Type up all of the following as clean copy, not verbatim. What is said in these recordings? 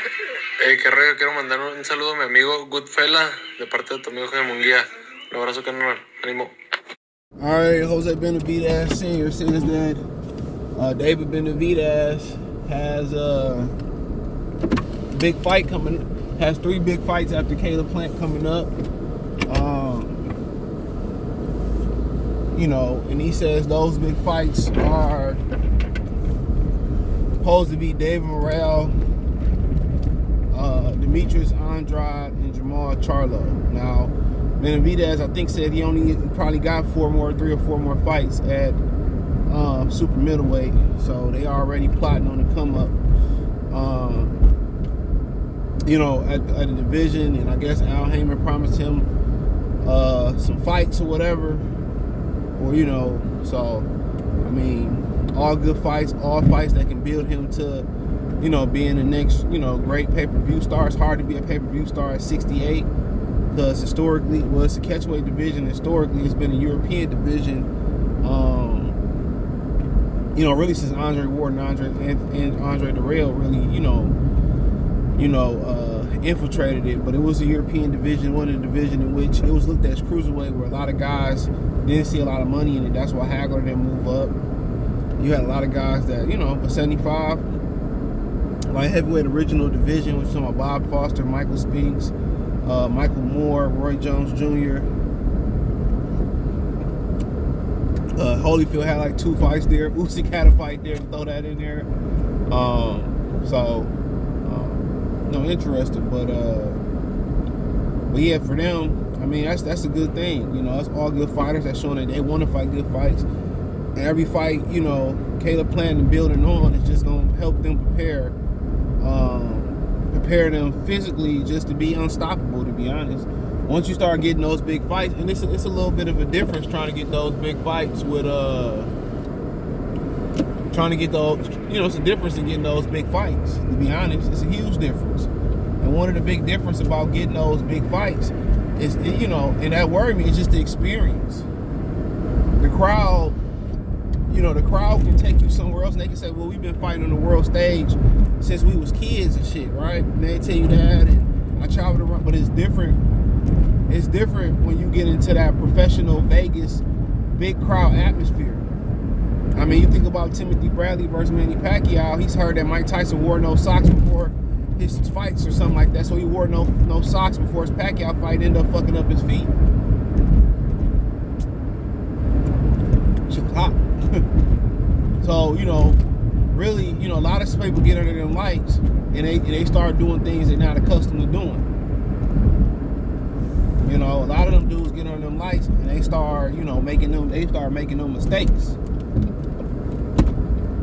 Qué rollo, quiero mandar un saludo a mi amigo Goodfella de parte de tu amigo Jaime Munguía. Un abrazo, carnal. Ánimo. All right, Jose Benavidez Sr. says that David Benavidez has a big fight coming. Has 3 big fights after Caleb Plant coming up. You know, and he says those big fights are supposed to be David Morrell, Demetrius, Andrade, and Jermall Charlo. Now, Benavidez, I think, said he probably got 3 or 4 more fights at super middleweight, so they already plotting on the come up. You know, at the division, and I guess Al Heyman promised him some fights or whatever, or you know, so I mean, all good fights, all fights that can build him to, you know, being the next, you know, great pay-per-view star. It's hard to be a pay-per-view star at 68 because historically, well, it's a catchweight division. Historically, it's been a European division. You know, really since Andre Ward and Andre Darrell really, infiltrated it. But it was a European division, one of the division in which it was looked at as cruiserweight, where a lot of guys didn't see a lot of money in it. That's why Hagler didn't move up. You had a lot of guys that, you know, but 75, like heavyweight original division, which is talking about Bob Foster, Michael Spinks, Michael Moore, Roy Jones Jr. Holyfield had like 2 fights there. Usyk had a fight there, to throw that in there. Interesting. But yeah, for them, I mean, that's a good thing. You know, it's all good fighters that's showing that they want to fight good fights. And every fight, you know, Caleb planning and building on is just going to help them prepare them physically just to be unstoppable, to be honest. Once you start getting those big fights, and it's a little bit of a difference trying to get those big fights with it's a difference in getting those big fights, to be honest. It's a huge difference. And one of the big difference about getting those big fights is, you know, and that worried me, is just the experience. The crowd, you know, the crowd can take you somewhere else and they can say, well, we've been fighting on the world stage since we was kids and shit, right? And they tell you that, and I traveled around, but it's different. It's different when you get into that professional Vegas big crowd atmosphere. I mean, you think about Timothy Bradley versus Manny Pacquiao. He's heard that Mike Tyson wore no socks before his fights or something like that, so he wore no socks before his Pacquiao fight, ended up fucking up his feet. Shit was hot. So, you know, really, you know, a lot of people get under them lights and they start doing things they're not accustomed to doing. You know, a lot of them dudes get under them lights and they start making them mistakes.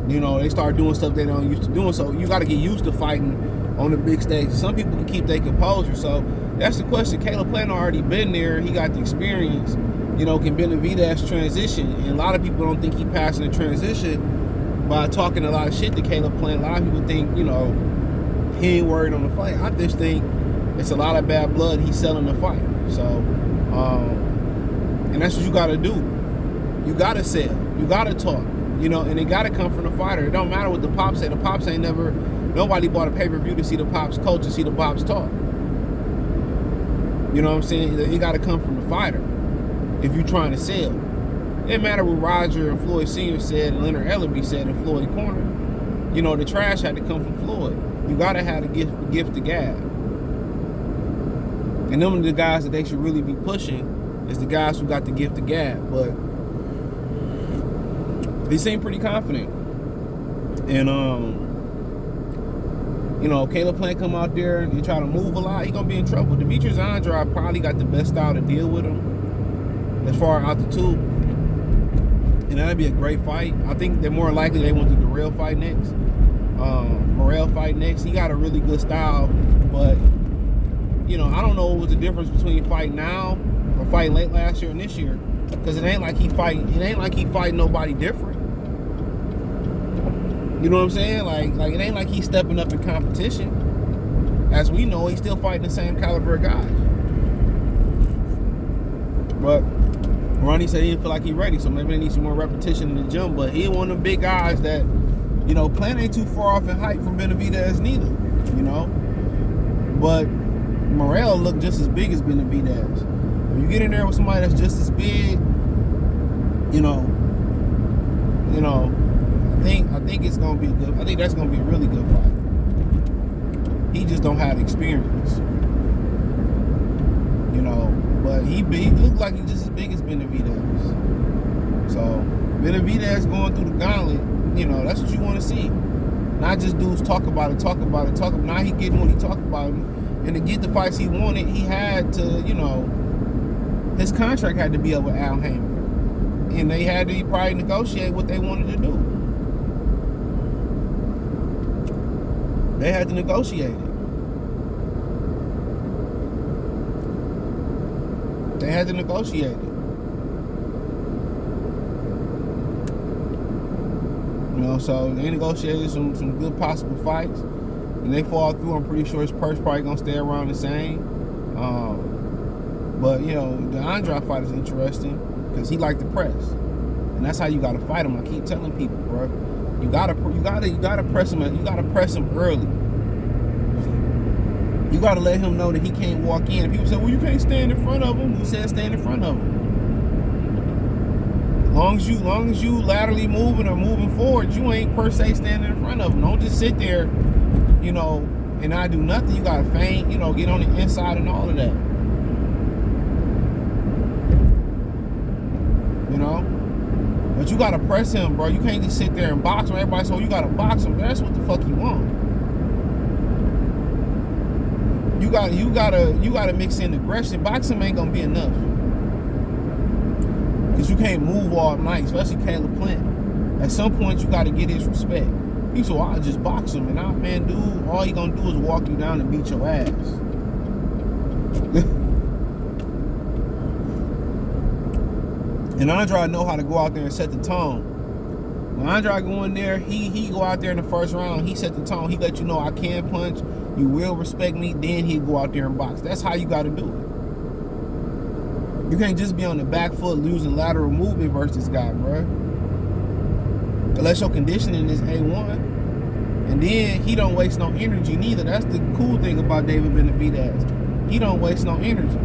You know, they start doing stuff they don't used to doing. So you got to get used to fighting on the big stage. Some people can keep their composure. So that's the question. Caleb Plant already been there. He got the experience. You know, can Benavidez transition? And a lot of people don't think he passing the transition by talking a lot of shit to Caleb Plant. A lot of people think, you know, he ain't worried on the fight. I just think it's a lot of bad blood. He's selling the fight. So, and that's what you got to do. You got to sell. You got to talk. You know, and it got to come from the fighter. It don't matter what the Pops say. The Pops ain't never, nobody bought a pay-per-view to see the Pops coach and see the Pops talk. You know what I'm saying? It got to come from the fighter if you're trying to sell. It didn't matter what Roger and Floyd Sr. said and Leonard Ellerby said in Floyd Corner. You know, the trash had to come from Floyd. You got to have the gift to gab. And them are the guys that they should really be pushing, is the guys who got the gift to gab. But they seem pretty confident. And, you know, Caleb Plant come out there and try to move a lot, he going to be in trouble. Demetrius Andrade probably got the best style to deal with him as far as out the two. And that'd be a great fight. I think they're more likely they want the Morrell fight next. Morrell fight next. He got a really good style, but, you know, I don't know what was the difference between fighting now or fighting late last year and this year. Because it ain't like he fighting nobody different. You know what I'm saying? Like it ain't like he's stepping up in competition. As we know, he's still fighting the same caliber guys. But Ronnie said he didn't feel like he's ready, so maybe they need some more repetition in the gym. But he one of the big guys that, you know, Plant ain't too far off in height from Benavidez neither. You know, But Morrell looked just as big as Benavidez. If you get in there with somebody that's just as big, I think it's gonna be good. I think that's gonna be a really good fight. He just don't have experience, But he looked like he's just as big as Benavidez. So Benavidez going through the gauntlet, that's what you want to see. Not just dudes talk about it. Now he getting what he talk about, and to get the fights he wanted, he had to, his contract had to be up with Al Heyman, and they had to probably negotiate what they wanted to do. They had to negotiate it. So they negotiated some good possible fights, and they fall through. I'm pretty sure his purse probably gonna stay around the same. But the Andrade fight is interesting because he liked the press, and that's how you gotta fight him. I keep telling people, bro, you gotta press him. You gotta press him early. You gotta let him know that he can't walk in. And people say, well, you can't stand in front of him. Who said stand in front of him? Long as you laterally moving or moving forward, you ain't per se standing in front of him. Don't just sit there, and not do nothing. You gotta feint, get on the inside and all of that. But you gotta press him, bro. You can't just sit there and box him. Everybody says, you gotta box him. That's what the fuck you want. You gotta mix in aggression. Boxing ain't gonna be enough. Because you can't move all night, especially Caleb Plant. At some point, you got to get his respect. He said, I'll just box him. And dude, all he going to do is walk you down and beat your ass. And Andrade know how to go out there and set the tone. When Andrade go in there, he go out there in the first round, he set the tone. He let you know I can punch, you will respect me, then he'll go out there and box. That's how you got to do it. You can't just be on the back foot losing lateral movement versus this guy, bro. Unless your conditioning is A1. And then he don't waste no energy neither. That's the cool thing about David Benavidez. He don't waste no energy.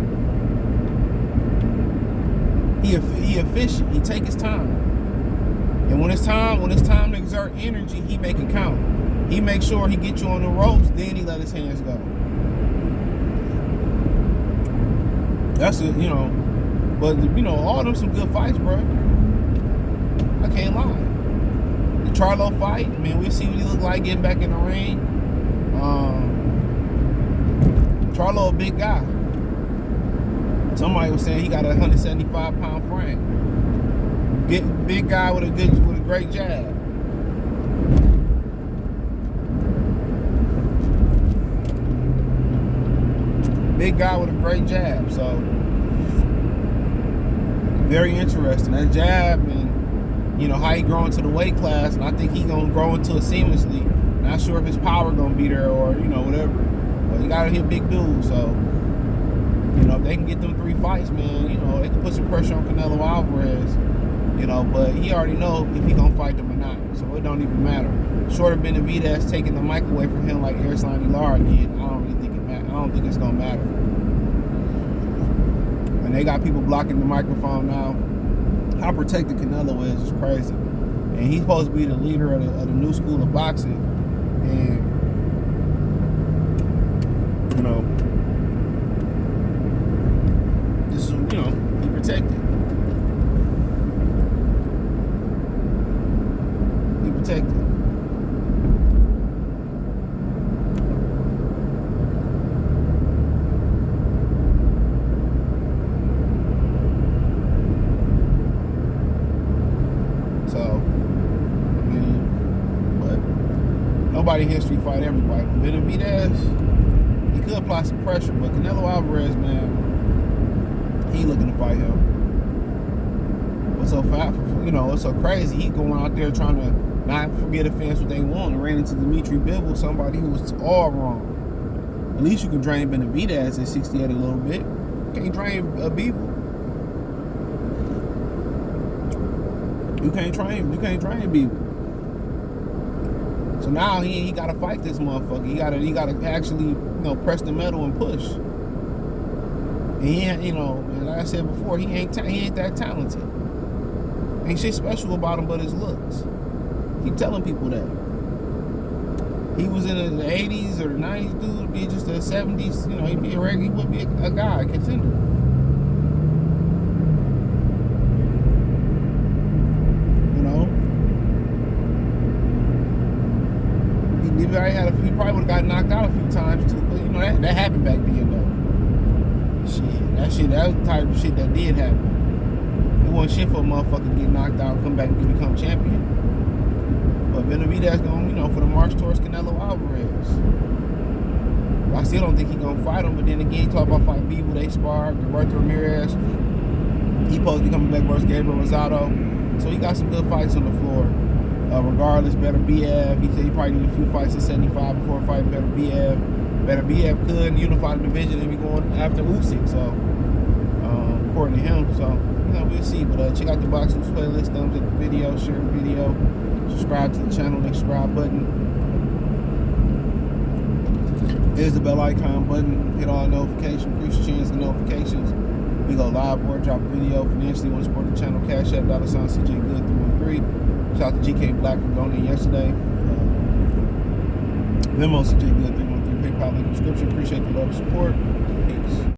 He efficient. He take his time. And when it's time to exert energy, he make it count. He make sure he get you on the ropes, then he let his hands go. That's it, But, all them some good fights, bro. I can't lie. The Charlo fight, we'll see what he look like getting back in the ring. Charlo a big guy. Somebody was saying he got a 175-pound frame. Big guy with a great jab. Big guy with a great jab, so very interesting. That jab and how he grow into the weight class, and I think he gonna grow into it seamlessly. Not sure if his power gonna be there or whatever. But he gotta hit big dudes, so if they can get them 3 fights, man, they can put some pressure on Canelo Alvarez. But he already know if he gonna fight them or not, so it don't even matter. Short of Benavidez taking the mic away from him like Erislandy Lara did, I don't really think it matters. I don't think it's gonna matter. And they got people blocking the microphone now. How protected Canelo is crazy. And he's supposed to be the leader of the new school of boxing. And, this is, he protected. He protected. Nobody in history fight everybody. Benavidez, he could apply some pressure, but Canelo Alvarez, man, he ain't looking to fight him. What's so fast? What's so crazy? He going out there trying to not forget the fans what they want and ran into Demetrius, somebody who was all wrong. At least you can drain Benavidez at 68 a little bit. You can't drain Bivol. You can't drain Bivol. So now he got to fight this motherfucker. He got to actually, press the metal and push. And he ain't, like I said before, he ain't that talented. Ain't shit special about him but his looks. Keep telling people that. He was in the 80s or the 90s, dude. Would be just the 70s. He'd be he would be a guy, a contender. He probably would have got knocked out a few times too, but that happened back then though. That was the type of shit that did happen. It wasn't shit for a motherfucker to get knocked out and come back and become champion. But Benavidez going, for the march towards Canelo Alvarez. I still don't think he's gonna fight him, but then again, he talked about fighting people, they sparred, Roberto Ramirez. He supposed to be coming back versus Gabriel Rosado. So he got some good fights on the floor. Regardless, Benavidez, he said he probably need a few fights at 75 before fighting Benavidez. Benavidez could unify the division and be going after Usyk, so according to him. So we'll see. But check out the Box News playlist, thumbs up the video, share the video, subscribe to the channel, the subscribe button. There's the bell icon button. Hit all notifications, increase your chance of notifications. We go live or drop a video. Financially, want to support the channel, Cash App, $CJ Good 313. Shout out to GK Black for donating yesterday. Venmo CJ Good 313. PayPal link in the description. Appreciate the love and support. Peace.